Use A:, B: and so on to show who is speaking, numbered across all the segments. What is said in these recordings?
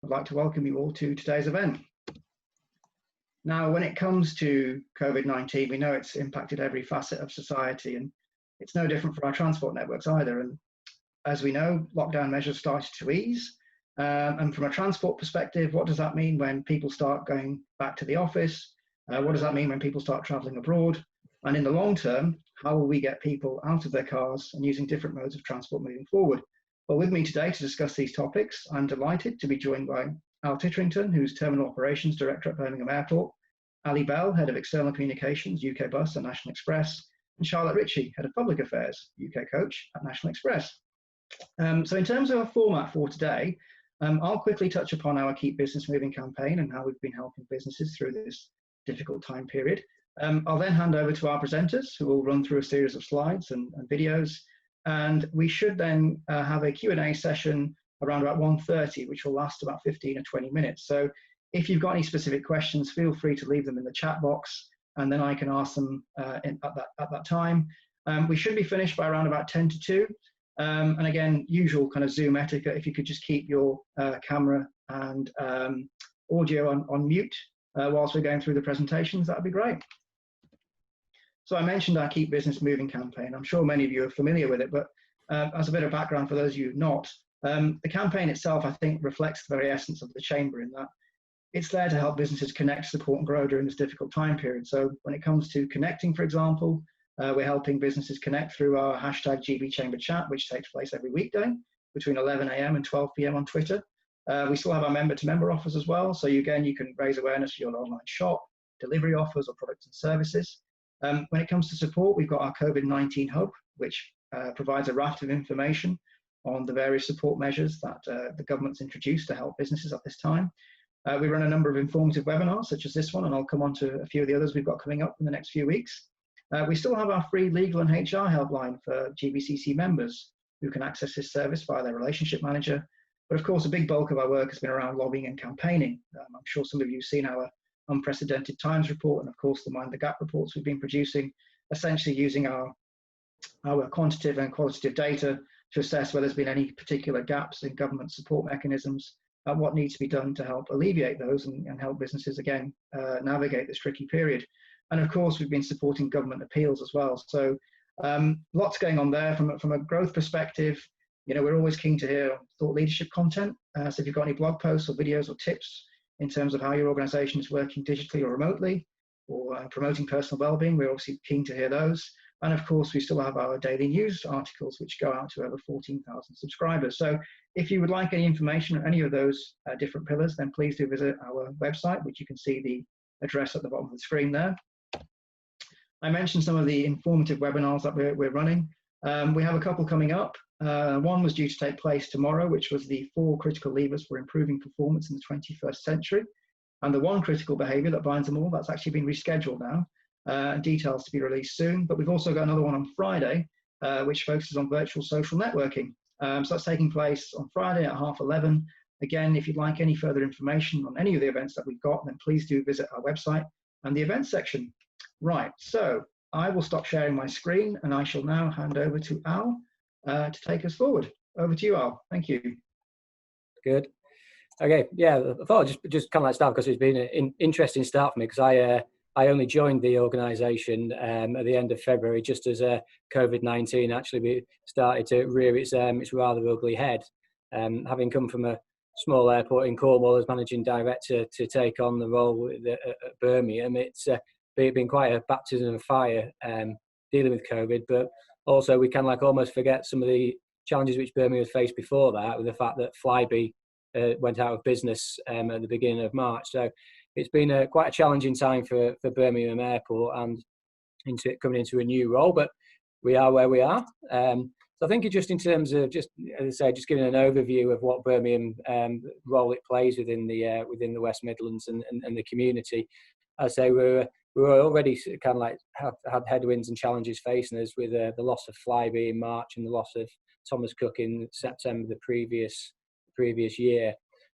A: I'd like to welcome you all to today's event. Now, when it comes to COVID-19, we know it's impacted every facet of society, and it's no different for our transport networks either. And as we know, lockdown measures started to ease. And from a transport perspective, what does that mean when people start going back to the office? What does that mean when people start traveling abroad? And in the long term, how will we get people out of their cars and using different modes of transport moving forward? Well, with me today to discuss these topics, I'm delighted to be joined by Al Titterington, who's Terminal Operations Director at Birmingham Airport, Ali Bell, Head of External Communications, UK Bus and National Express, and Charlotte Ritchie, Head of Public Affairs, UK Coach at National Express. So in terms of our format for today, I'll quickly touch upon our Keep Business Moving campaign and how we've been helping businesses through this difficult time period. I'll then hand over to our presenters, who will run through a series of slides and videos. And we should then have a Q&A session around about 1:30, which will last about 15 or 20 minutes. So if you've got any specific questions, feel free to leave them in the chat box, and then I can ask them at that time. We should be finished by around about 10 to 2. And again, usual kind of Zoom etiquette, if you could just keep your camera and audio on mute whilst we're going through the presentations, that would be great. So I mentioned our Keep Business Moving campaign. I'm sure many of you are familiar with it, but as a bit of background for those of you not, the campaign itself, I think, reflects the very essence of the Chamber in that it's there to help businesses connect, support and grow during this difficult time period. So when it comes to connecting, for example, we're helping businesses connect through our hashtag GB Chamber Chat, which takes place every weekday between 11 AM and 12 PM on Twitter. We still have our member-to-member offers as well. So again, you can raise awareness for your online shop, delivery offers or products and services. When it comes to support, we've got our COVID-19 hub, which provides a raft of information on the various support measures that the government's introduced to help businesses at this time. We run a number of informative webinars, such as this one, and I'll come on to a few of the others we've got coming up in the next few weeks. We still have our free legal and HR helpline for GBCC members who can access this service via their relationship manager. But of course, a big bulk of our work has been around lobbying and campaigning. I'm sure some of you have seen our Unprecedented Times report and of course the Mind the Gap reports we've been producing, essentially using our quantitative and qualitative data to assess whether there's been any particular gaps in government support mechanisms and what needs to be done to help alleviate those and help businesses again navigate this tricky period. And of course we've been supporting government appeals as well. So lots going on there from a growth perspective. You know, we're always keen to hear thought leadership content. So if you've got any blog posts or videos or tips in terms of how your organization is working digitally or remotely, or promoting personal well-being, we're obviously keen to hear those. And of course, we still have our daily news articles, which go out to over 14,000 subscribers. So if you would like any information on any of those different pillars, then please do visit our website, which you can see the address at the bottom of the screen there. I mentioned some of the informative webinars that we're running. We have a couple coming up. One was due to take place tomorrow, which was the 4 critical levers for improving performance in the 21st century. And the 1 critical behavior that binds them all, that's actually been rescheduled now. Details to be released soon. But we've also got another one on Friday, which focuses on virtual social networking. So that's taking place on Friday at 11:30. Again, if you'd like any further information on any of the events that we've got, then please do visit our website and the events section. Right, so I will stop sharing my screen and I shall now hand over to Al to take us forward. Over to you, Al. Thank you.
B: Good. Okay, yeah, I thought I'd just kind of like start because it's been an interesting start for me because I only joined the organisation at the end of February, just as COVID-19 actually started to rear its rather ugly head. Having come from a small airport in Cornwall as managing director to take on the role at Birmingham, it's been quite a baptism of fire dealing with COVID, but also we can like almost forget some of the challenges which Birmingham had faced before that, with the fact that Flybe went out of business at the beginning of March. So it's been quite a challenging time for Birmingham Airport and coming into a new role, but we are where we are. So I think it just in terms of just, as I say, just giving an overview of what Birmingham role it plays within the West Midlands and the community. I say we're already kind of like have had headwinds and challenges facing us with the loss of Flybe in March and the loss of Thomas Cook in September the previous year.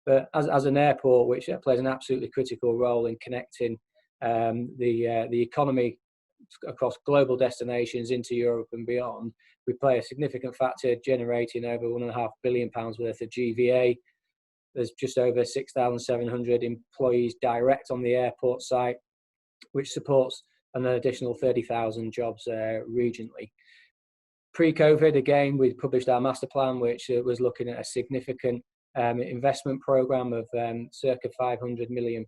B: But as an airport which plays an absolutely critical role in connecting the economy across global destinations into Europe and beyond, we play a significant factor generating over £1.5 billion worth of GVA, there's just over 6,700 employees direct on the airport site, which supports an additional 30,000 jobs regionally. Pre-COVID, again, we published our master plan, which was looking at a significant investment program of circa £500 million,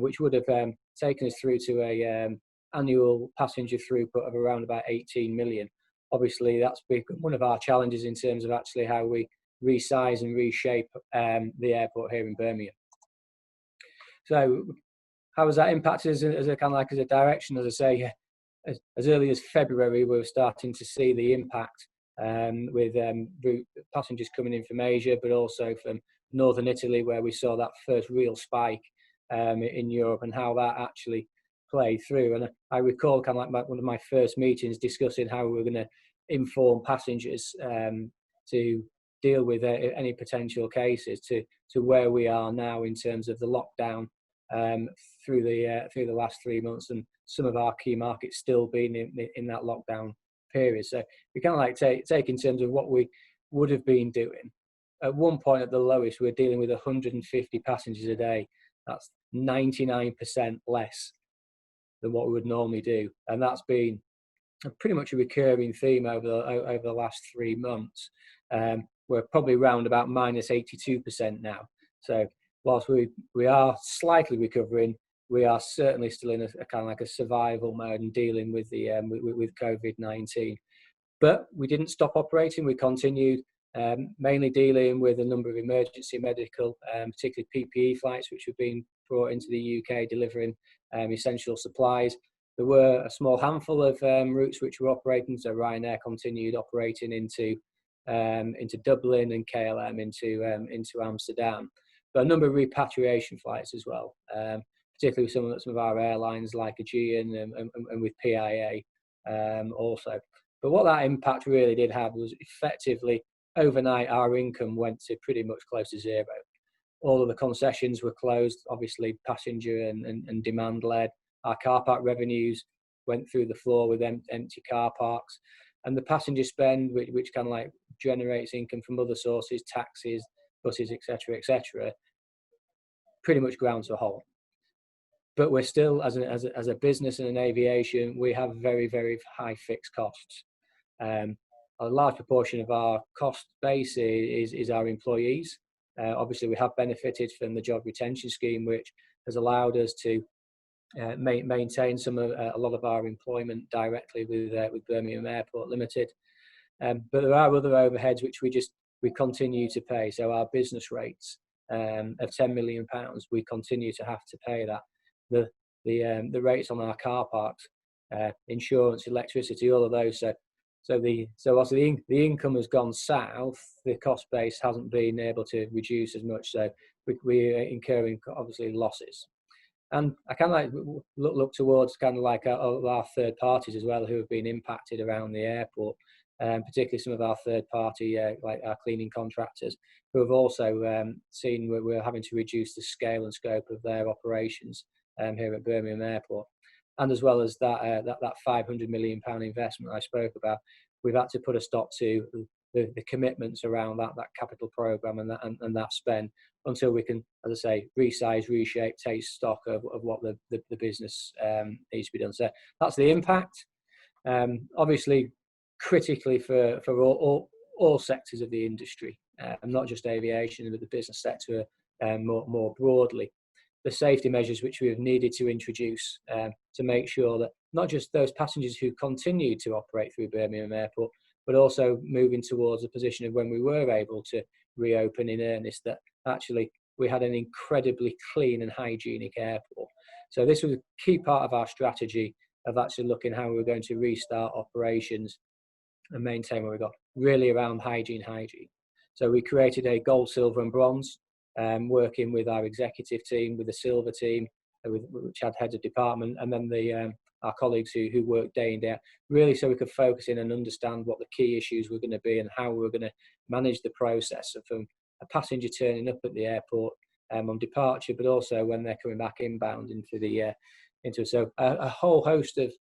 B: which would have taken us through to a annual passenger throughput of around about 18 million. Obviously, that's been one of our challenges in terms of actually how we resize and reshape the airport here in Birmingham. So how has that impacted us as a kind of like as a direction? As I say, as early as February, we were starting to see the impact with passengers coming in from Asia, but also from northern Italy, where we saw that first real spike in Europe, and how that actually played through. And I recall kind of like one of my first meetings discussing how we were going to inform passengers to deal with any potential cases to where we are now in terms of the lockdown through the last 3 months, and some of our key markets still being in that lockdown period. So we kind of like take in terms of what we would have been doing. At one point, at the lowest, we were dealing with 150 passengers a day. That's 99% less than what we would normally do, and that's been pretty much a recurring theme over the last 3 months. We're probably around about minus 82% now. So whilst we are slightly recovering, we are certainly still in a kind of like a survival mode and dealing with the with COVID-19. But we didn't stop operating. We continued, mainly dealing with a number of emergency medical, particularly PPE flights, which have been brought into the UK, delivering essential supplies. There were a small handful of routes which were operating. So Ryanair continued operating into Dublin, and KLM into Amsterdam. But a number of repatriation flights as well, particularly with some of our airlines like Aegean and with PIA also. But what that impact really did have was effectively overnight our income went to pretty much close to zero. All of the concessions were closed, obviously passenger and demand led. Our car park revenues went through the floor with empty car parks, and the passenger spend, which kind of like generates income from other sources, taxis, buses, etc., pretty much ground to a halt. But we're still, as a business and an aviation, we have very, very high fixed costs. A large proportion of our cost base is our employees. Obviously, we have benefited from the job retention scheme, which has allowed us to maintain a lot of our employment directly with Birmingham Airport Limited. But there are other overheads which we continue to pay. So our business rates of £10 million, we continue to have to pay that. The rates on our car parks, insurance, electricity, all of those. So obviously the income has gone south. The cost base hasn't been able to reduce as much. So we're incurring obviously losses. And I kind of like look towards kind of like our third parties as well, who have been impacted around the airport, particularly some of our third party, like our cleaning contractors, who have also seen we're having to reduce the scale and scope of their operations here at Birmingham Airport. And as well as that £500 million investment I spoke about, we've had to put a stop to the commitments around that capital program and that spend, until we can, as I say, resize, reshape, take stock of what the business needs to be done. So that's the impact. Obviously, critically for all sectors of the industry, not just aviation, but the business sector more broadly. The safety measures which we have needed to introduce to make sure that not just those passengers who continue to operate through Birmingham Airport, but also moving towards a position of when we were able to reopen in earnest, that actually we had an incredibly clean and hygienic airport. So this was a key part of our strategy of actually looking how we were going to restart operations and maintain what we got, really around hygiene. So we created a gold, silver and bronze, working with our executive team, with the silver team, which had heads of department, and then our colleagues who work day in, day out, really so we could focus in and understand what the key issues were going to be and how we were going to manage the process from a passenger turning up at the airport on departure, but also when they're coming back inbound so a whole host of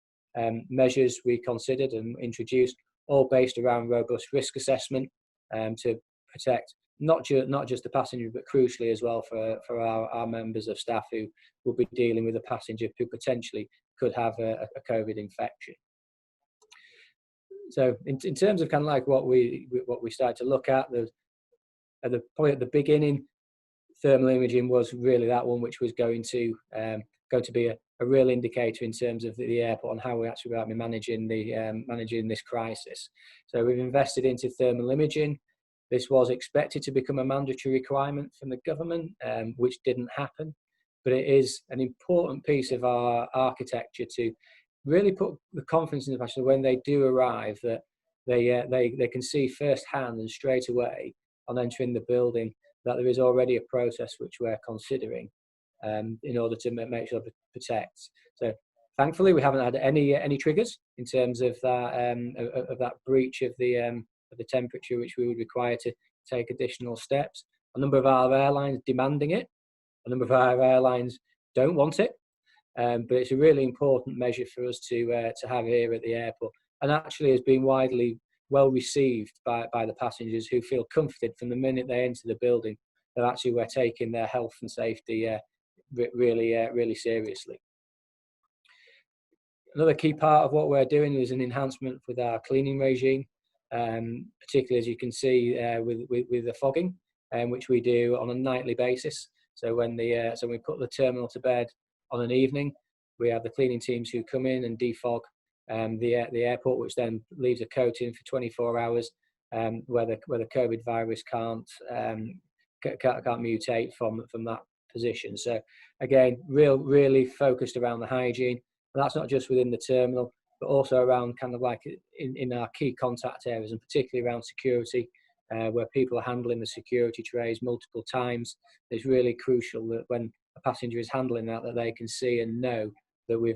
B: measures we considered and introduced, all based around robust risk assessment to protect not just the passenger, but crucially as well for our members of staff who will be dealing with a passenger who potentially could have a COVID infection. So in terms of kind of like what we started to look at, probably at the beginning, thermal imaging was really that one which was going to be a real indicator in terms of the airport and how we actually are managing this crisis. So we've invested into thermal imaging. This was expected to become a mandatory requirement from the government, which didn't happen, but it is an important piece of our architecture to really put the confidence in the passenger when they do arrive, that they can see firsthand and straight away on entering the building that there is already a process which we're considering in order to make sure it protects. So thankfully we haven't had any triggers in terms of that breach of the temperature which we would require to take additional steps. A number of our airlines demanding it, a number of our airlines don't want it, but it's a really important measure for us to have here at the airport, and actually has been widely well received by the passengers, who feel comforted from the minute they enter the building that actually we're taking their health and safety really seriously. Another key part of what we're doing is an enhancement with our cleaning regime, particularly as you can see with the fogging, which we do on a nightly basis. So when we put the terminal to bed on an evening, we have the cleaning teams who come in and defog the airport, which then leaves a coating for 24 hours, where the COVID virus can't mutate from that position. So again, really focused around the hygiene. And that's not just within the terminal, but also around kind of like in our key contact areas, and particularly around security, where people are handling the security trays multiple times. It's really crucial that when a passenger is handling that they can see and know that we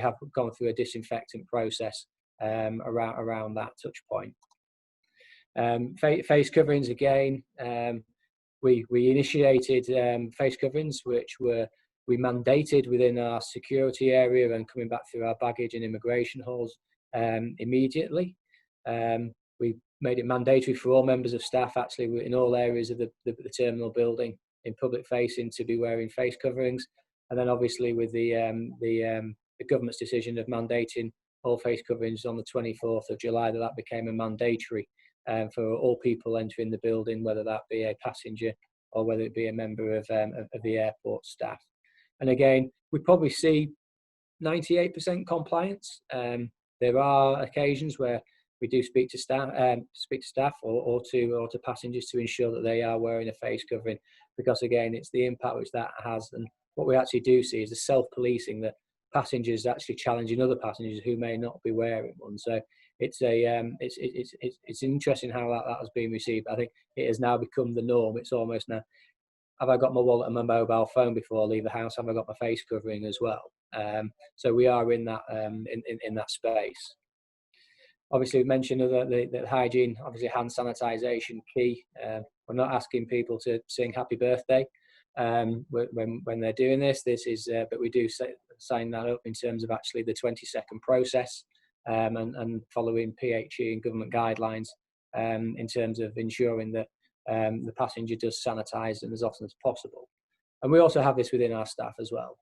B: have gone through a disinfectant process around that touch point. Face coverings again. We initiated face coverings, which we mandated within our security area and coming back through our baggage and immigration halls immediately. We made it mandatory for all members of staff, actually, in all areas of the terminal building in public facing, to be wearing face coverings. And then obviously with the government's decision of mandating all face coverings on the 24th of July, that became a mandatory for all people entering the building, whether that be a passenger or whether it be a member of the airport staff. And again, we probably see 98% compliance. There are occasions where we do speak to staff or to passengers to ensure that they are wearing a face covering, because again, it's the impact which that has. And what we actually do see is the self-policing, that passengers actually challenging other passengers who may not be wearing one. So it's interesting how that has been received. I think it has now become the norm. It's almost now, have I got my wallet and my mobile phone before I leave the house? Have I got my face covering as well? So we are in that in that space. Obviously, we mentioned the hygiene, obviously hand sanitisation key. We're not asking people to sing happy birthday when they're doing this. But we do sign that up in terms of actually the 20-second process and following PHE and government guidelines in terms of ensuring that the passenger does sanitise them as often as possible. And we also have this within our staff as well,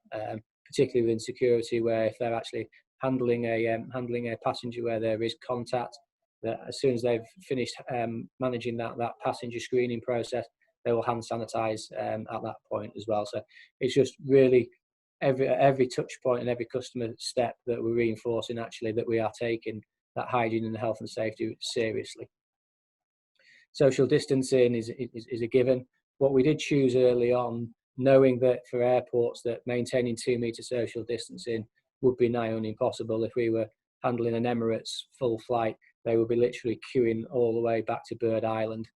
B: particularly within security, where if they're actually handling a passenger where there is contact, that as soon as they've finished managing that passenger screening process, they will hand sanitize at that point as well. So it's just really every touch point and every customer step that we're reinforcing, actually, that we are taking that hygiene and health and safety seriously. Social distancing is a given. What we did choose early on, knowing that for airports that maintaining 2 metre social distancing would be nigh on impossible. If we were handling an Emirates full flight, they would be literally queuing all the way back to Bird Island.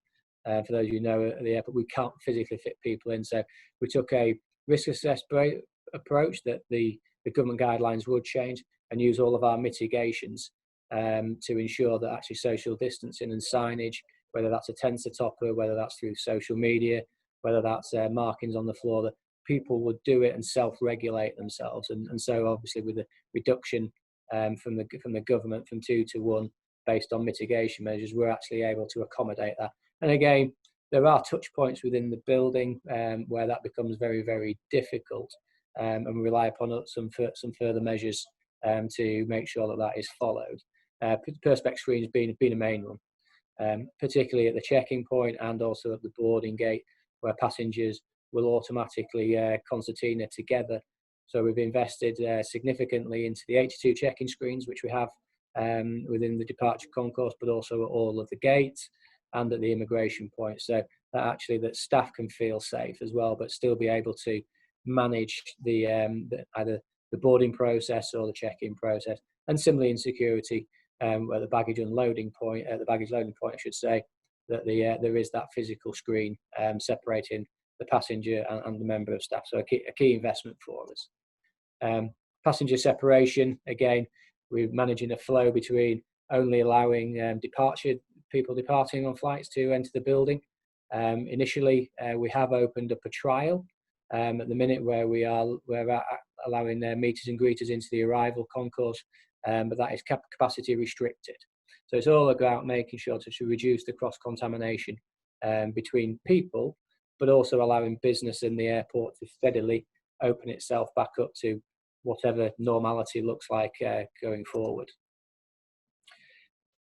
B: For those of you who know, at the airport, we can't physically fit people in. So we took a risk assessment approach that the government guidelines would change, and use all of our mitigations to ensure that actually social distancing and signage, whether that's a tensor topper, whether that's through social media, whether that's markings on the floor, that people would do it and self-regulate themselves. And so obviously with the reduction from the government from 2 to 1 based on mitigation measures, we're actually able to accommodate that. And again, There are touch points within the building where that becomes very, very difficult, and we rely upon some further measures to make sure that that is followed. Perspex screens being a main one, particularly at the check-in point and also at the boarding gate, where passengers will automatically concertina together. So we've invested significantly into the 82 check-in screens, which we have within the departure concourse, but also at all of the gates and at the immigration point. So that staff can feel safe as well, but still be able to manage either the boarding process or the check-in process. And similarly in security, at the baggage loading point, I should say, that there is that physical screen separating the passenger and the member of staff. So a key investment for us. Passenger separation, again, we're managing a flow between only allowing people departing on flights to enter the building. Initially, we have opened up a trial at the minute where we're allowing meeters and greeters into the arrival concourse, but that is capacity restricted. So it's all about making sure to reduce the cross-contamination between people, but also allowing business in the airport to steadily open itself back up to whatever normality looks like going forward.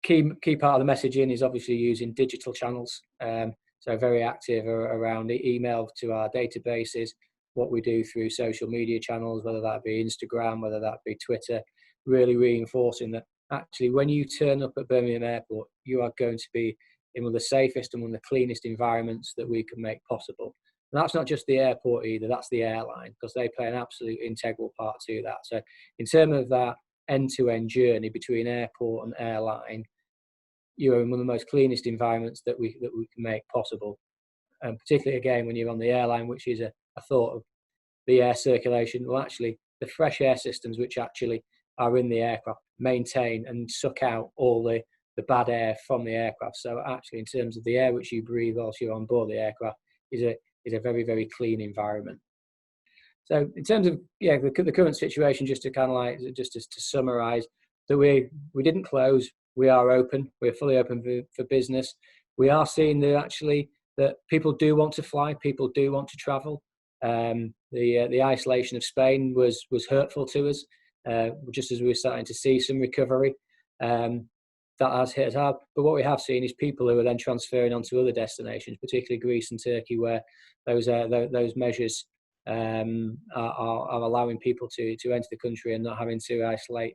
B: Key part of the messaging is obviously using digital channels. So very active around email to our databases, what we do through social media channels, whether that be Instagram, whether that be Twitter, really reinforcing that actually when you turn up at Birmingham Airport, you are going to be in one of the safest and one of the cleanest environments that we can make possible. And that's not just the airport either, that's the airline, because they play an absolute integral part to that. So in terms of that end-to-end journey between airport and airline, you're in one of the most cleanest environments that we can make possible. And particularly again, when you're on the airline, which is a thought of the air circulation, well actually the fresh air systems which actually are in the aircraft maintain and suck out all the bad air from the aircraft. So actually in terms of the air which you breathe whilst you're on board the aircraft is a very, very clean environment. So in terms of the current situation, just to summarise, that we didn't close, we are open, we're fully open for business. We are seeing that people do want to fly, people do want to travel. The isolation of Spain was hurtful to us, just as we were starting to see some recovery. That has hit us hard. But what we have seen is people who are then transferring onto other destinations, particularly Greece and Turkey, where those measures are allowing people to enter the country and not having to isolate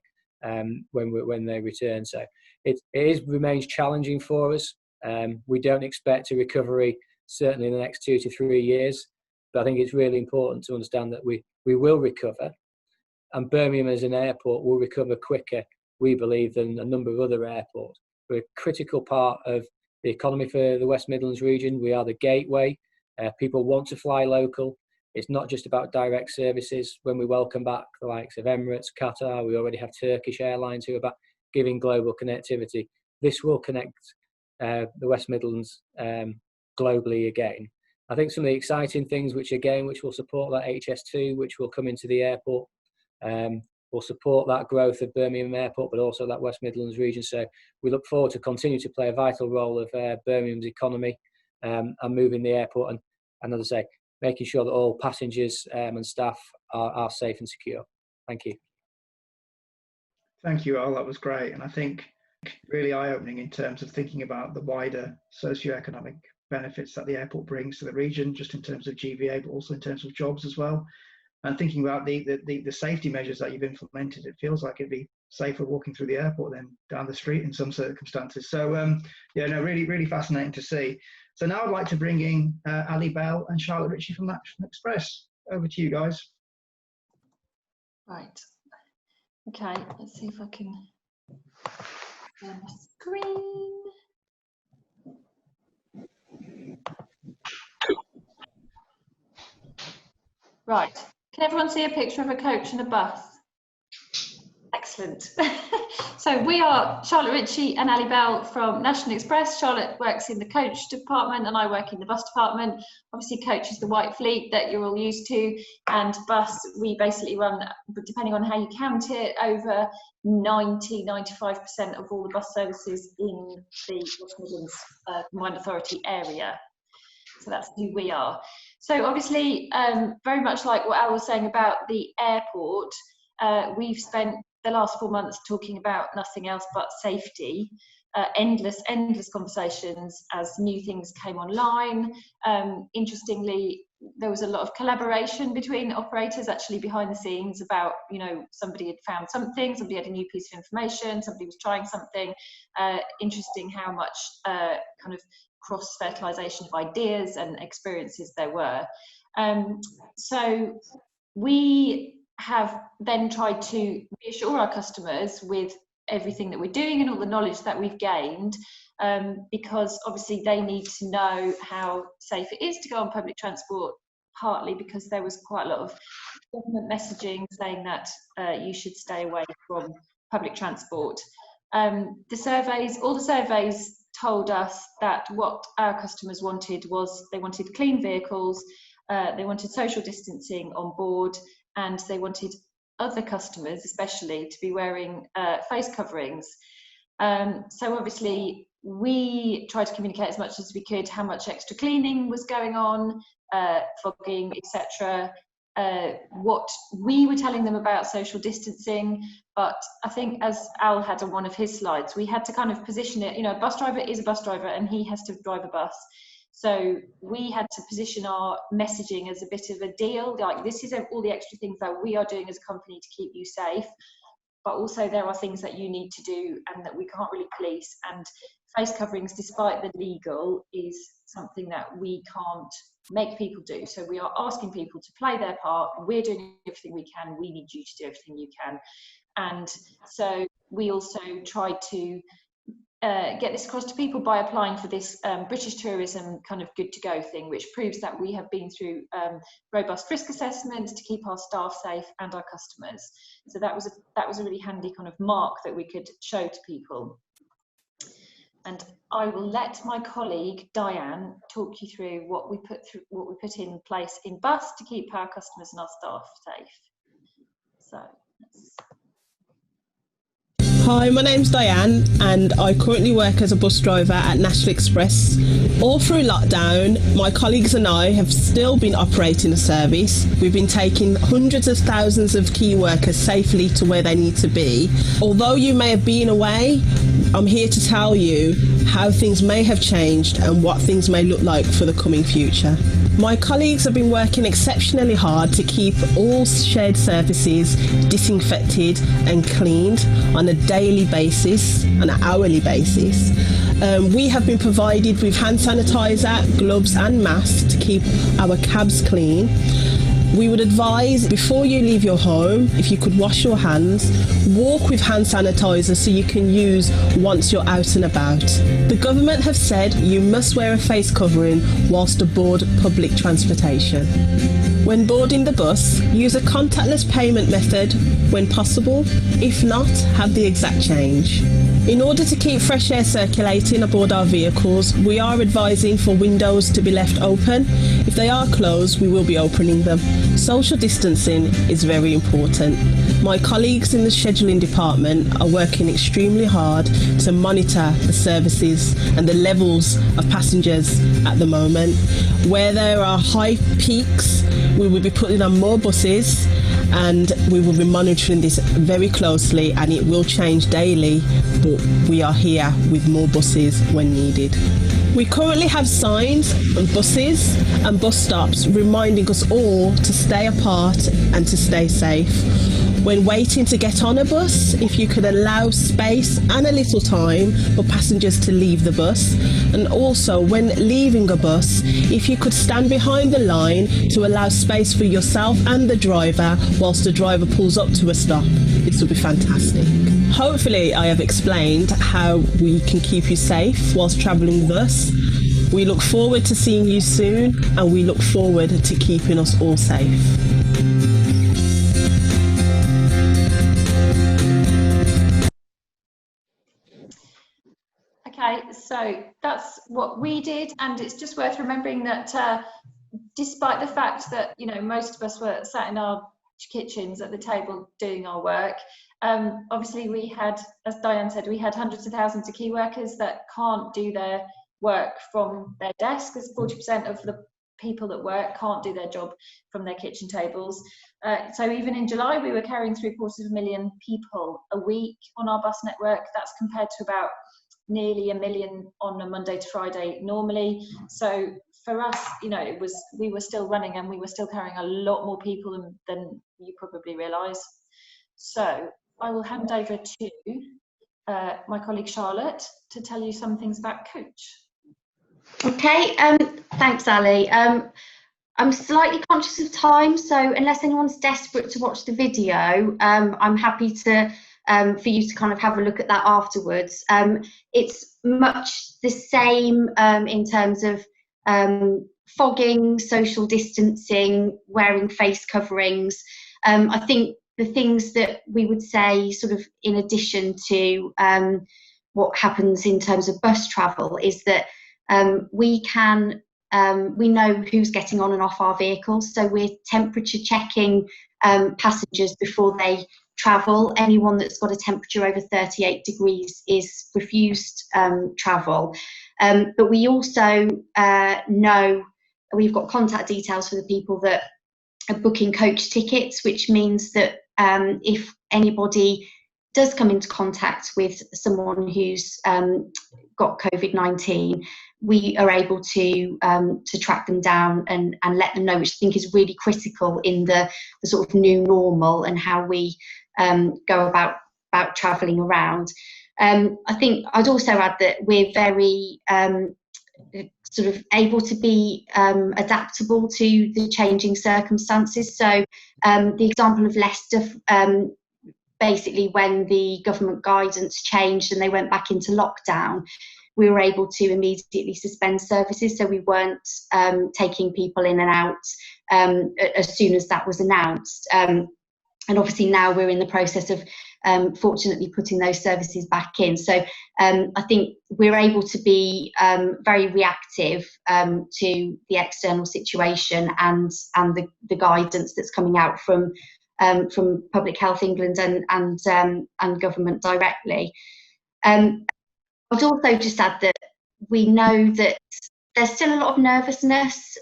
B: when they return. So it remains challenging for us. We don't expect a recovery certainly in the next 2 to 3 years, but I think it's really important to understand that we will recover, and Birmingham as an airport will recover quicker, we believe, than a number of other airports. We're a critical part of the economy for the West Midlands region. We are the gateway. People want to fly local. It's not just about direct services. When we welcome back the likes of Emirates, Qatar, we already have Turkish Airlines who are back giving global connectivity. This will connect the West Midlands globally again. I think some of the exciting things which will support that HS2, which will come into the airport, will support that growth of Birmingham Airport, but also that West Midlands region. So we look forward to continue to play a vital role of Birmingham's economy and moving the airport and as I say, making sure that all passengers and staff are safe and secure. Thank you.
A: Thank you, Al. That was great. And I think really eye-opening in terms of thinking about the wider socioeconomic benefits that the airport brings to the region, just in terms of GVA, but also in terms of jobs as well. And thinking about the safety measures that you've implemented, it feels like it'd be safer walking through the airport than down the street in some circumstances. So really, really fascinating to see. So now I'd like to bring in Ali Bell and Charlotte Ritchie from National Express. Over to you guys.
C: Right. Okay, let's see if I can share my screen. Right. Can everyone see a picture of a coach and a bus? Excellent. So we are Charlotte Ritchie and Ali Bell from National Express. Charlotte works in the coach department and I work in the bus department. Obviously coach is the white fleet that you're all used to, and bus we basically run, depending on how you count it, over 90–95% of all the bus services in the West Midlands Combined Authority area. So that's who we are. So obviously, very much like what Al was saying about the airport, we've spent the last 4 months talking about nothing else but safety. Endless conversations as new things came online. Interestingly, there was a lot of collaboration between operators actually behind the scenes about, you know, somebody had found something, somebody had a new piece of information, somebody was trying something. Interesting how much kind of cross-fertilization of ideas and experiences there were. So we have then tried to reassure our customers with everything that we're doing and all the knowledge that we've gained, because obviously they need to know how safe it is to go on public transport, partly because there was quite a lot of government messaging saying that you should stay away from public transport. All the surveys told us that what our customers wanted was they wanted clean vehicles, they wanted social distancing on board, and they wanted other customers especially to be wearing face coverings. So obviously we tried to communicate as much as we could how much extra cleaning was going on, fogging, etc. What we were telling them about social distancing, but I think as Al had on one of his slides, we had to kind of position it, you know, a bus driver is a bus driver and he has to drive a bus. So we had to position our messaging as a bit of a deal, like this is all the extra things that we are doing as a company to keep you safe, but also there are things that you need to do and that we can't really police, and face coverings, despite the legal, is something that we can't make people do. So we are asking people to play their part. We're doing everything we can. We need you to do everything you can. And so we also tried to get this across to people by applying for this British tourism kind of good to go thing, which proves that we have been through robust risk assessments to keep our staff safe and our customers. So that was a really handy kind of mark that we could show to people. And I will let my colleague Diane talk you through what we put in place in bus to keep our customers and our staff safe. So
D: Hi, my name's Diane and I currently work as a bus driver at National Express. All through lockdown, my colleagues and I have still been operating the service. We've been taking hundreds of thousands of key workers safely to where they need to be. Although you may have been away, I'm here to tell you how things may have changed and what things may look like for the coming future. My colleagues have been working exceptionally hard to keep all shared surfaces disinfected and cleaned on a daily basis, on an hourly basis. We have been provided with hand sanitizer, gloves and masks to keep our cabs clean. We would advise before you leave your home, if you could wash your hands, walk with hand sanitizer so you can use once you're out and about. The government have said you must wear a face covering whilst aboard public transportation. When boarding the bus, use a contactless payment method when possible. If not, have the exact change. In order to keep fresh air circulating aboard our vehicles, we are advising for windows to be left open. If they are closed, we will be opening them. Social distancing is very important. My colleagues in the scheduling department are working extremely hard to monitor the services and the levels of passengers at the moment. Where there are high peaks, we will be putting on more buses and we will be monitoring this very closely, and it will change daily, but we are here with more buses when needed. We currently have signs on buses and bus stops reminding us all to stay apart and to stay safe. When waiting to get on a bus, if you could allow space and a little time for passengers to leave the bus, and also when leaving a bus, if you could stand behind the line to allow space for yourself and the driver whilst the driver pulls up to a stop, this would be fantastic. Hopefully I have explained how we can keep you safe whilst travelling with us. We look forward to seeing you soon, and we look forward to keeping us all safe.
C: okay, so that's what we did, and it's just worth remembering that despite the fact that, you know, most of us were sat in our kitchens at the table doing our work, obviously we had, as Diane said, we had hundreds of thousands of key workers that can't do their work from their desk, as 40% of the people that work can't do their job from their kitchen tables. So even in July, we were carrying 750,000 people a week on our bus network. That's compared to about nearly 1 million on a Monday to Friday normally. So for us, you know, we were still running, and we were still carrying a lot more people than you probably realise. So I will hand over to my colleague Charlotte to tell you some things about Coach.
E: Okay, thanks, Ali. I'm slightly conscious of time, so unless anyone's desperate to watch the video, I'm happy to for you to kind of have a look at that afterwards. It's much the same in terms of fogging, social distancing, wearing face coverings. I think the things that we would say, sort of in addition to what happens in terms of bus travel, is that we know who's getting on and off our vehicles, so we're temperature checking passengers before they travel. Anyone that's got a temperature over 38 degrees is refused travel. But we also know we've got contact details for the people that are booking coach tickets, which means that if anybody does come into contact with someone who's got COVID-19, we are able to track them down and let them know, which I think is really critical in the sort of new normal and how we go about travelling around. I think I'd also add that we're very sort of able to be adaptable to the changing circumstances. So the example of Leicester, basically when the government guidance changed and they went back into lockdown, we were able to immediately suspend services, so we weren't taking people in and out as soon as that was announced. And obviously now we're in the process of fortunately putting those services back in. So I think we're able to be very reactive to the external situation and the guidance that's coming out from Public Health England and government directly. I'd also just add that we know that there's still a lot of nervousness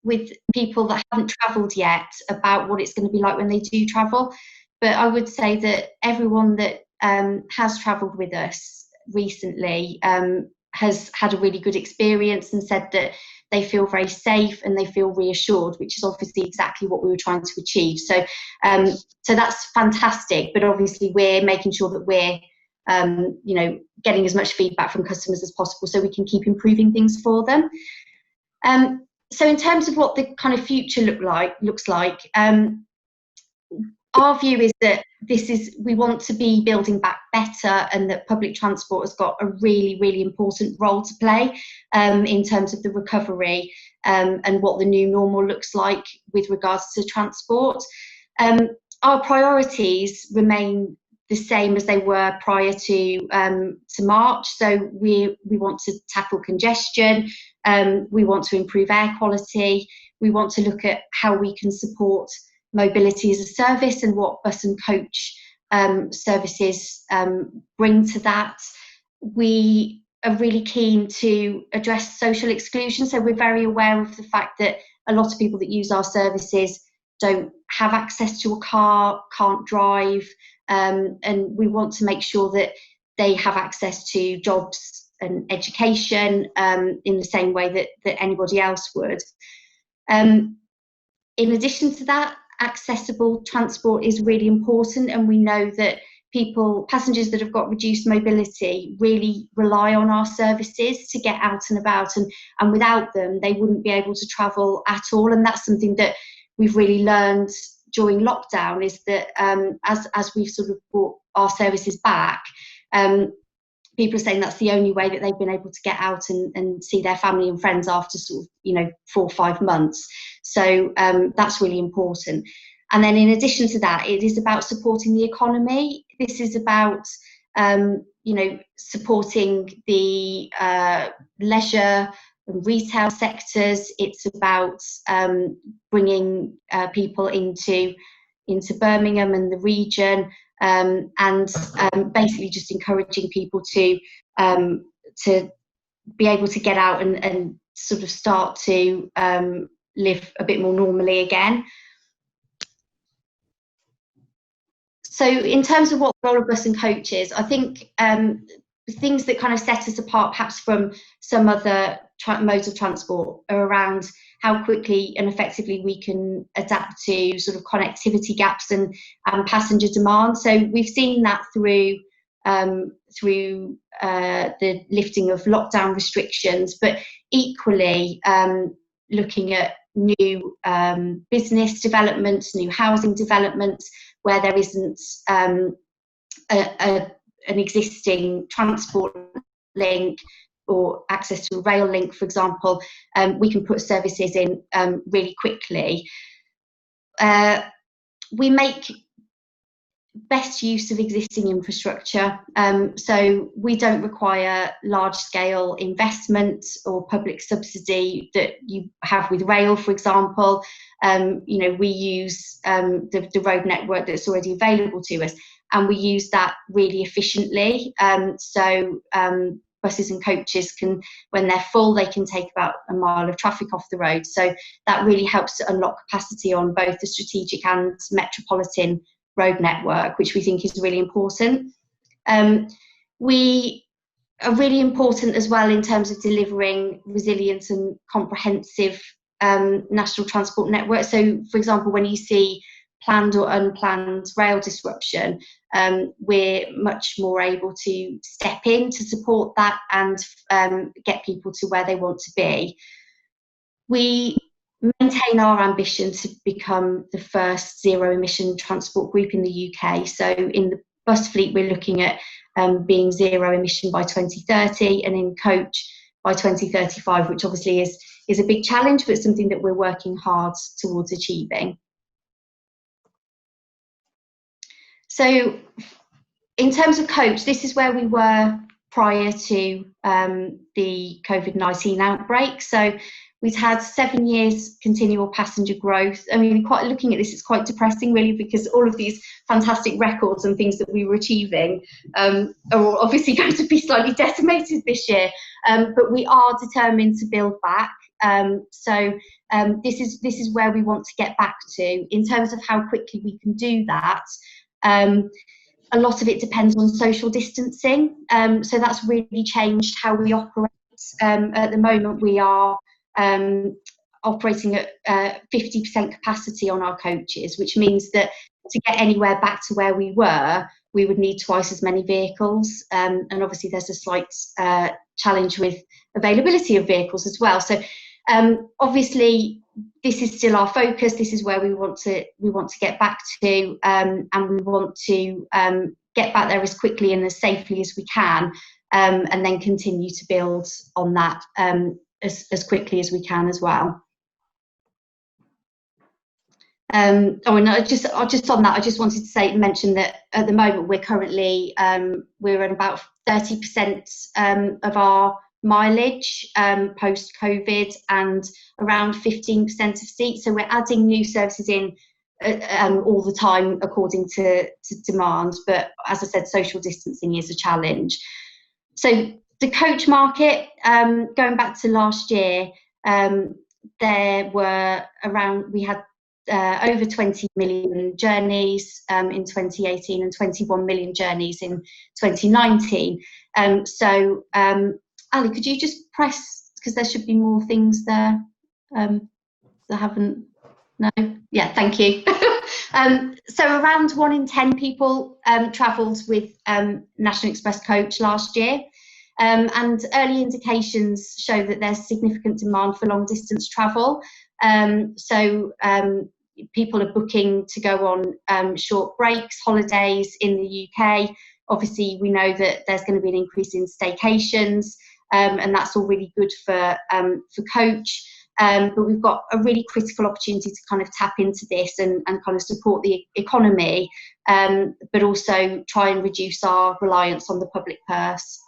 E: with people that haven't travelled yet about what it's going to be like when they do travel. But I would say that everyone that has travelled with us recently has had a really good experience and said that they feel very safe and they feel reassured, which is obviously exactly what we were trying to achieve. So that's fantastic. But obviously we're making sure that we're getting as much feedback from customers as possible so we can keep improving things for them. So in terms of what the kind of future looks like, our view is that we want to be building back better, and that public transport has got a really, really important role to play in terms of the recovery and what the new normal looks like with regards to transport. Our priorities remain the same as they were prior to March. So we want to tackle congestion, we want to improve air quality, we want to look at how we can support mobility as a service and what bus and coach services bring to that. We are really keen to address social exclusion. So we're very aware of the fact that a lot of people that use our services don't have access to a car, can't drive, and we want to make sure that they have access to jobs and education in the same way that anybody else would. In addition to that, accessible transport is really important, and we know that passengers that have got reduced mobility really rely on our services to get out and about, and without them they wouldn't be able to travel at all. And that's something that we've really learned during lockdown, is that as we've sort of brought our services back, people are saying that's the only way that they've been able to get out and see their family and friends after sort of 4 or 5 months. So that's really important. And then in addition to that, it is about supporting the economy. This is about supporting the leisure and retail sectors. It's about bringing people into Birmingham and the region, and basically just encouraging people to be able to get out and sort of start to live a bit more normally again. So in terms of what role of bus and coach is, I think things that kind of set us apart perhaps from some other modes of transport are around how quickly and effectively we can adapt to sort of connectivity gaps and passenger demand. So we've seen that through the lifting of lockdown restrictions, but equally looking at new business developments, new housing developments where there isn't an existing transport link or access to a rail link, for example. We can put services in really quickly. We make best use of existing infrastructure, so we don't require large-scale investment or public subsidy that you have with rail, for example. We use the road network that's already available to us, and we use that really efficiently. So buses and coaches can, when they're full, they can take about a mile of traffic off the road. So that really helps to unlock capacity on both the strategic and metropolitan road network, which we think is really important. We are really important as well in terms of delivering resilient and comprehensive national transport network. So, for example, when you see planned or unplanned rail disruption, we're much more able to step in to support that and get people to where they want to be. We maintain our ambition to become the first zero-emission transport group in the UK. So in the bus fleet, we're looking at being zero-emission by 2030, and in coach by 2035, which obviously is a big challenge, but something that we're working hard towards achieving. So in terms of coach, this is where we were prior to the COVID-19 outbreak. So we've had 7 years continual passenger growth. I mean, looking at this, it's quite depressing really, because all of these fantastic records and things that we were achieving are obviously going to be slightly decimated this year, but we are determined to build back. This is where we want to get back to. In terms of how quickly we can do that, a lot of it depends on social distancing. So that's really changed how we operate. At the moment, we are operating at 50% capacity on our coaches, which means that to get anywhere back to where we were, we would need twice as many vehicles. And obviously there's a slight challenge with availability of vehicles as well. So obviously this is still our focus. This is where we want to get back to, and we want to get back there as quickly and as safely as we can, and then continue to build on that as quickly as we can as well. And just on that, I just wanted to mention that at the moment we're currently we're at about 30% of our mileage post-COVID, and around 15% of seats. So we're adding new services in all the time according to demand. But as I said, social distancing is a challenge. So the coach market, going back to last year, we had over 20 million journeys in 2018 and 21 million journeys in 2019. Ali, could you just press, because there should be more things there that haven't, no? Yeah, thank you. So around 1 in 10 people travelled with National Express Coach last year. And early indications show that there's significant demand for long distance travel. People are booking to go on short breaks, holidays in the UK. Obviously, we know that there's going to be an increase in staycations, and that's all really good for coach. But we've got a really critical opportunity to kind of tap into this and kind of support the economy, but also try and reduce our reliance on the public purse.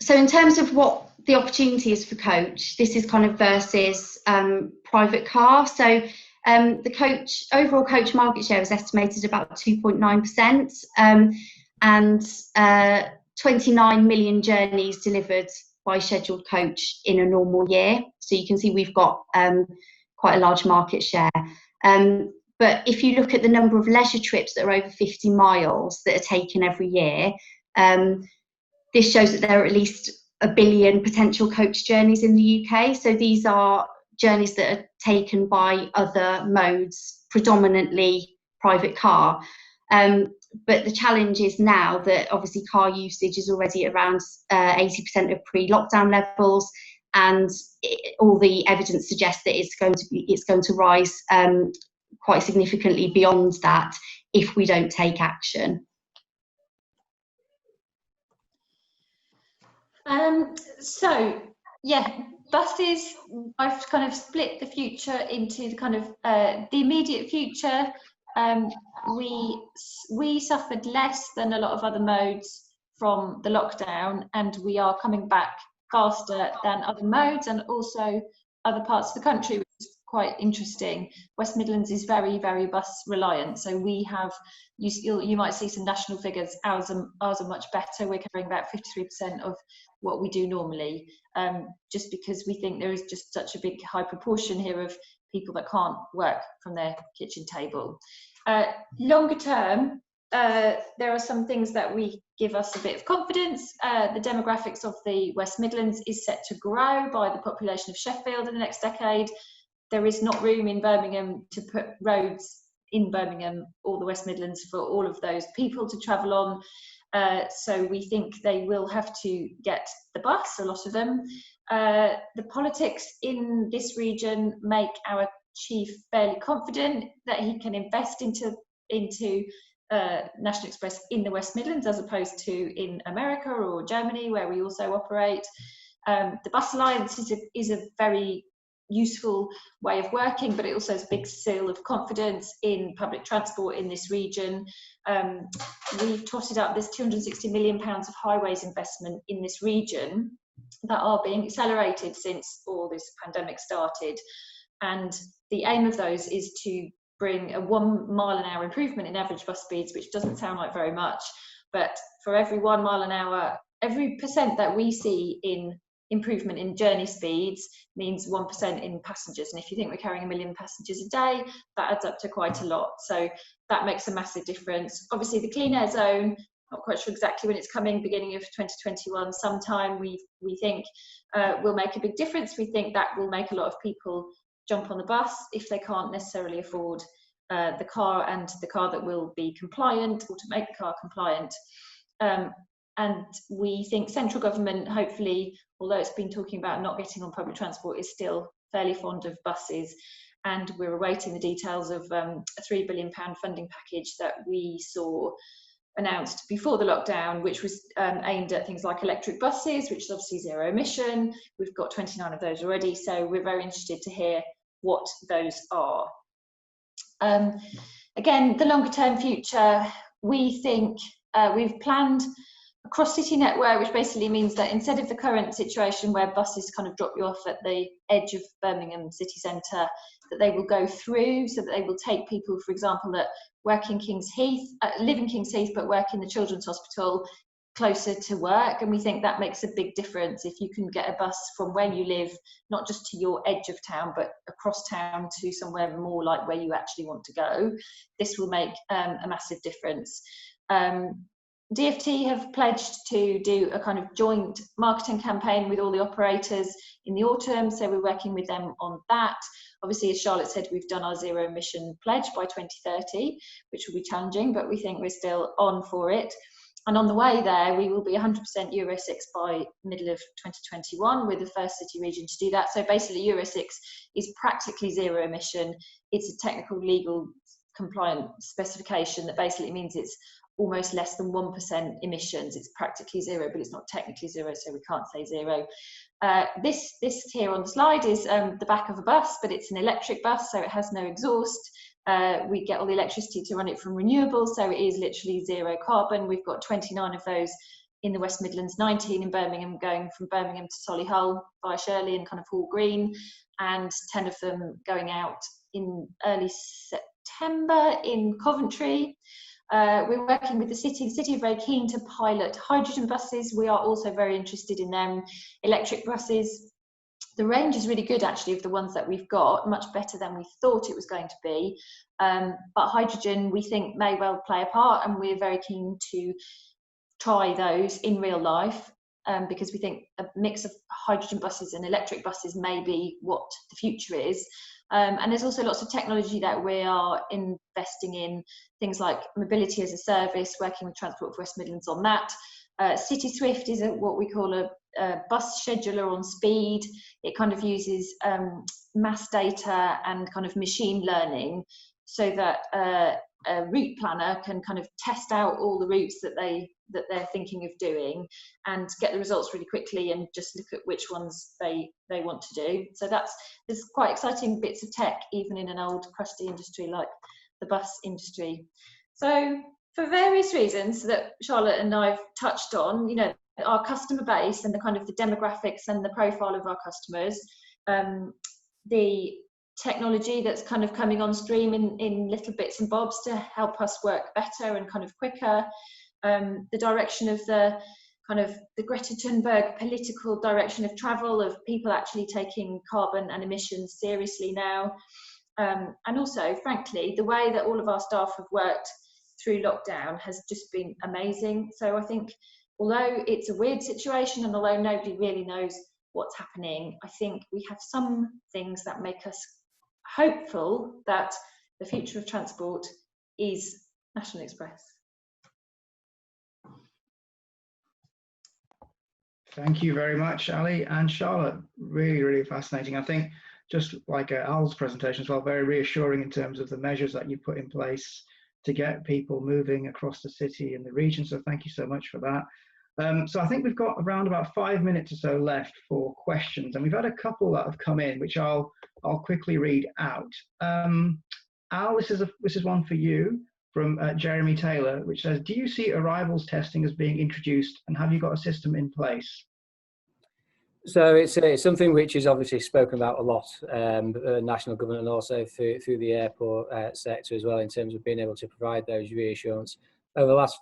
E: So in terms of what the opportunity is for coach, this is kind of versus private car. So the overall coach market share is estimated about 2.9%. and 29 million journeys delivered by scheduled coach in a normal year. So you can see we've got quite a large market share. But if you look at the number of leisure trips that are over 50 miles that are taken every year, this shows that there are at least 1 billion potential coach journeys in the UK. So these are journeys that are taken by other modes, predominantly private car. But the challenge is now that obviously car usage is already around 80% of pre-lockdown levels, and all the evidence suggests that it's going to rise quite significantly beyond that if we don't take action.
C: So yeah, buses, I've kind of split the future into the kind of the immediate future. We suffered less than a lot of other modes from the lockdown, and we are coming back faster than other modes and also other parts of the country, which is quite interesting. West Midlands is very, very bus reliant, so we have, you might see some national figures, ours are much better. We're carrying about 53% of what we do normally, just because we think there is just such a big high proportion here of people that can't work from their kitchen table. Longer term, there are some things that we give us a bit of confidence. The demographics of the West Midlands is set to grow by the population of Sheffield in the next decade. There is not room in Birmingham to put roads in Birmingham or the West Midlands for all of those people to travel on. So we think they will have to get the bus, a lot of them. The politics in this region make our chief fairly confident that he can invest into National Express in the West Midlands as opposed to in America or Germany, where we also operate. The Bus Alliance is a very useful way of working, but it also has a big seal of confidence in public transport in this region. We've totted up this £260 million of highways investment in this region that are being accelerated since all this pandemic started, and the aim of those is to bring a 1 mile an hour improvement in average bus speeds, which doesn't sound like very much, but for every 1 mile an hour, every percent that we see in improvement in journey speeds means 1% in passengers, and if you think we're carrying 1 million passengers a day, that adds up to quite a lot. So that makes a massive difference. Obviously the clean air zone, not quite sure exactly when it's coming, beginning of 2021 sometime, we think will make a big difference. We think that will make a lot of people jump on the bus if they can't necessarily afford the car, and the car that will be compliant, or to make the car compliant. And we think central government, hopefully, although it's been talking about not getting on public transport, is still fairly fond of buses. And we're awaiting the details of a £3 billion funding package that we saw announced before the lockdown, which was aimed at things like electric buses, which is obviously zero emission. We've got 29 of those already, so we're very interested to hear what those are. Again, the longer term future, we think we've planned a cross-city network, which basically means that instead of the current situation where buses kind of drop you off at the edge of Birmingham city centre, that they will go through, so that they will take people, for example, that work in King's Heath, live in King's Heath, but work in the Children's Hospital closer to work. And we think that makes a big difference if you can get a bus from where you live, not just to your edge of town, but across town to somewhere more like where you actually want to go. This will make a massive difference. DfT have pledged to do a kind of joint marketing campaign with all the operators in the autumn, so we're working with them on that. Obviously, as Charlotte said, we've done our zero emission pledge by 2030, which will be challenging, but we think we're still on for it. And on the way there, we will be 100% Euro 6 by middle of 2021. We're the first city region to do that. So basically, Euro 6 is practically zero emission. It's a technical, legal, compliant specification that basically means it's almost less than 1% emissions. It's practically zero, but it's not technically zero, so we can't say zero. This here on the slide is the back of a bus, but it's an electric bus, so it has no exhaust. We get all the electricity to run it from renewables, so it is literally zero carbon. We've got 29 of those in the West Midlands, 19 in Birmingham, going from Birmingham to Solihull via Shirley and kind of Hall Green, and 10 of them going out in early September in Coventry. We're working with the city. The city are very keen to pilot hydrogen buses. We are also very interested in them. Electric buses. The range is really good, actually, of the ones that we've got, much better than we thought it was going to be. But hydrogen, we think, may well play a part, and we're very keen to try those in real life, because we think a mix of hydrogen buses and electric buses may be what the future is. And there's also lots of technology that we are investing in, things like mobility as a service, working with Transport for West Midlands on that. City Swift is what we call a bus scheduler on speed. It kind of uses mass data and kind of machine learning, so that a route planner can kind of test out all the routes that they're thinking of doing and get the results really quickly, and just look at which ones they want to do. So there's quite exciting bits of tech even in an old crusty industry like the bus industry. So for various reasons that Charlotte and I've touched on, you know, our customer base and the kind of the demographics and the profile of our customers, the technology that's kind of coming on stream in little bits and bobs to help us work better and kind of quicker, the direction of the kind of the Greta Thunberg political direction of travel, of people actually taking carbon and emissions seriously now, and also, frankly, the way that all of our staff have worked through lockdown has just been amazing. So I think, although it's a weird situation and although nobody really knows what's happening, I think we have some things that make us hopeful that the future of transport is National Express.
A: Thank you very much, Ali and Charlotte. Really, really fascinating. I think, just like Al's presentation as well, very reassuring in terms of the measures that you put in place to get people moving across the city and the region. So thank you so much for that. So I think we've got around about 5 minutes or so left for questions, and we've had a couple that have come in, which I'll quickly read out. Al, this is one for you from Jeremy Taylor, which says, do you see arrivals testing as being introduced, and have you got a system in place?
B: So it's something which is obviously spoken about a lot, the national government and also through the airport sector as well, in terms of being able to provide those reassurance. Over the last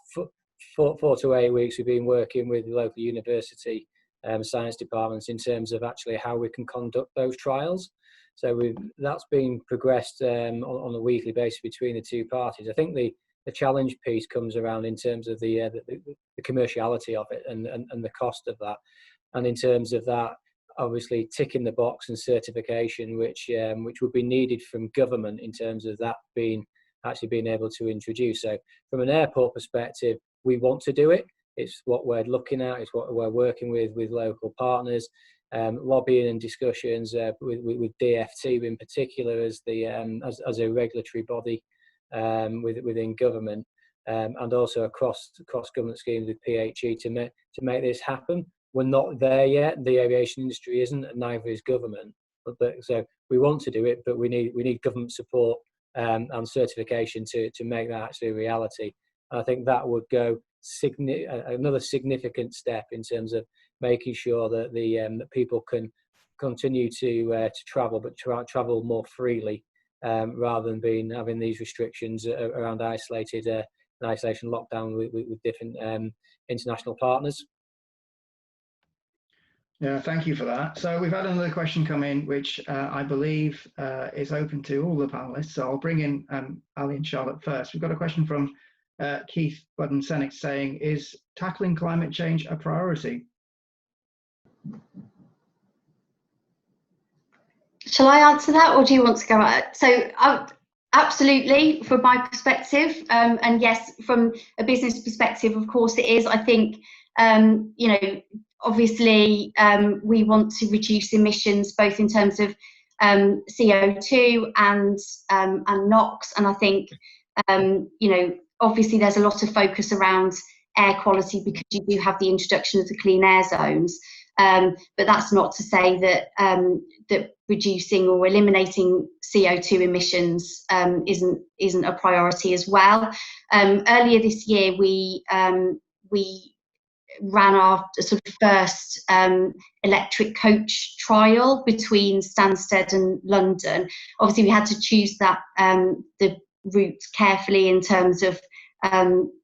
B: 4 to 8 weeks, we've been working with the local university science departments in terms of actually how we can conduct those trials. So that's been progressed on a weekly basis between the two parties. I think the challenge piece comes around in terms of the commerciality of it and the cost of that. And in terms of that, obviously ticking the box and certification, which would be needed from government in terms of that actually being able to introduce. So from an airport perspective, we want to do it. It's what we're looking at. It's what we're working with local partners, lobbying and discussions with DFT in particular as a regulatory body within government, and also across government schemes with PHE to make this happen. We're not there yet. The aviation industry isn't, and neither is government. So we want to do it, but we need government support and certification to make that actually a reality. And I think that would go another significant step in terms of making sure that that people can continue to travel, but travel more freely, rather than having these restrictions around isolation lockdown with different international partners.
A: Yeah, thank you for that. So we've had another question come in, which I believe is open to all the panelists. So I'll bring in Ali and Charlotte first. We've got a question from Keith Budden-Senex saying, is tackling climate change a priority?
E: Shall I answer that, or do you want to go at it? So absolutely, from my perspective, and yes, from a business perspective, of course it is. I think, you know, obviously we want to reduce emissions both in terms of CO2 and NOx, and I think, you know, obviously there's a lot of focus around air quality because you do have the introduction of the clean air zones, but that's not to say that that reducing or eliminating CO2 emissions isn't a priority as well. Earlier this year we ran our sort of first electric coach trial between Stansted and London. Obviously we had to choose that the route carefully in terms of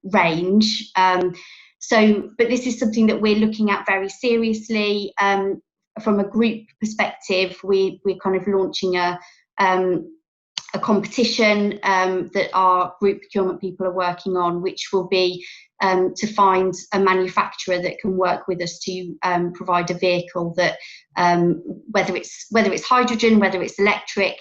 E: range. But this is something that we're looking at very seriously. From a group perspective, we're kind of launching a competition that our group procurement people are working on, which will be to find a manufacturer that can work with us to provide a vehicle that, whether it's hydrogen, whether it's electric,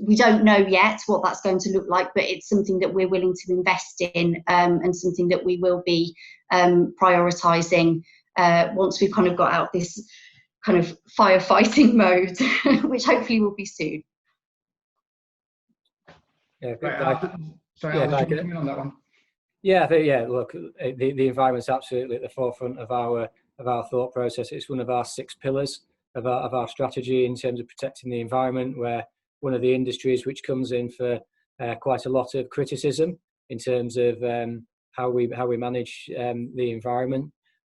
E: we don't know yet what that's going to look like, but it's something that we're willing to invest in, and something that we will be prioritising once we've kind of got out of this kind of firefighting mode, which hopefully will be soon.
B: Yeah,
A: sorry, I was jumping in on that one.
B: Yeah, I think, yeah, look, the environment's absolutely at the forefront of our thought process. It's one of our 6 pillars of our strategy in terms of protecting the environment. We're one of the industries which comes in for quite a lot of criticism in terms of how we manage the environment.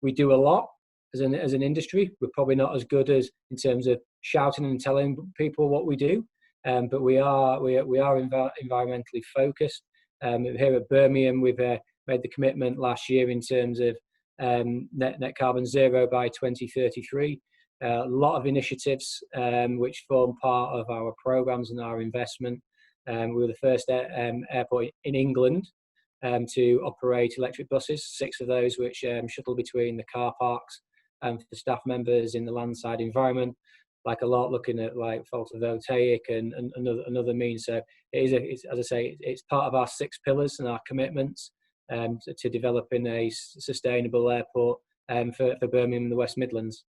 B: We do a lot as an industry. We're probably not as good as in terms of shouting and telling people what we do, but we are environmentally focused. Here at Birmingham, we've made the commitment last year in terms of net carbon zero by 2033. A lot of initiatives which form part of our programs and our investment. We were the first airport in England to operate electric buses, 6 of those which shuttle between the car parks for staff members in the landside environment. Like a lot looking at like photovoltaic and another means. So it's, as I say, it's part of our 6 pillars and our commitments to developing a sustainable airport for Birmingham and the West Midlands.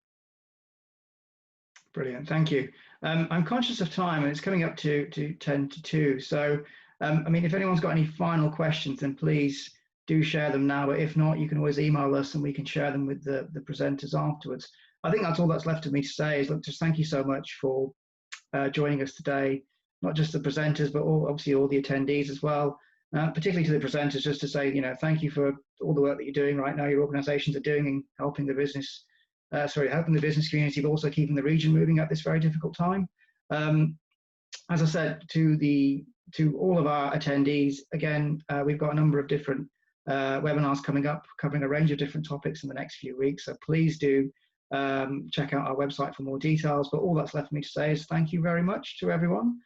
A: Brilliant, thank you. I'm conscious of time and it's coming up to 10 to 2. So, I mean, if anyone's got any final questions, then please do share them now. But if not, you can always email us and we can share them with the presenters afterwards. I think that's all that's left of me to say is, look, just thank you so much for joining us today. Not just the presenters, but obviously all the attendees as well. Particularly to the presenters, just to say, thank you for all the work that you're doing right now. Your organisations are doing in helping the business. Helping the business community, but also keeping the region moving at this very difficult time. As I said to all of our attendees, again, we've got a number of different webinars coming up, covering a range of different topics in the next few weeks. So please do check out our website for more details. But all that's left for me to say is thank you very much to everyone.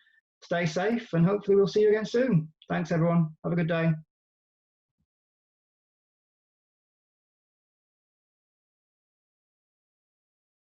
A: Stay safe, and hopefully we'll see you again soon. Thanks, everyone. Have a good day.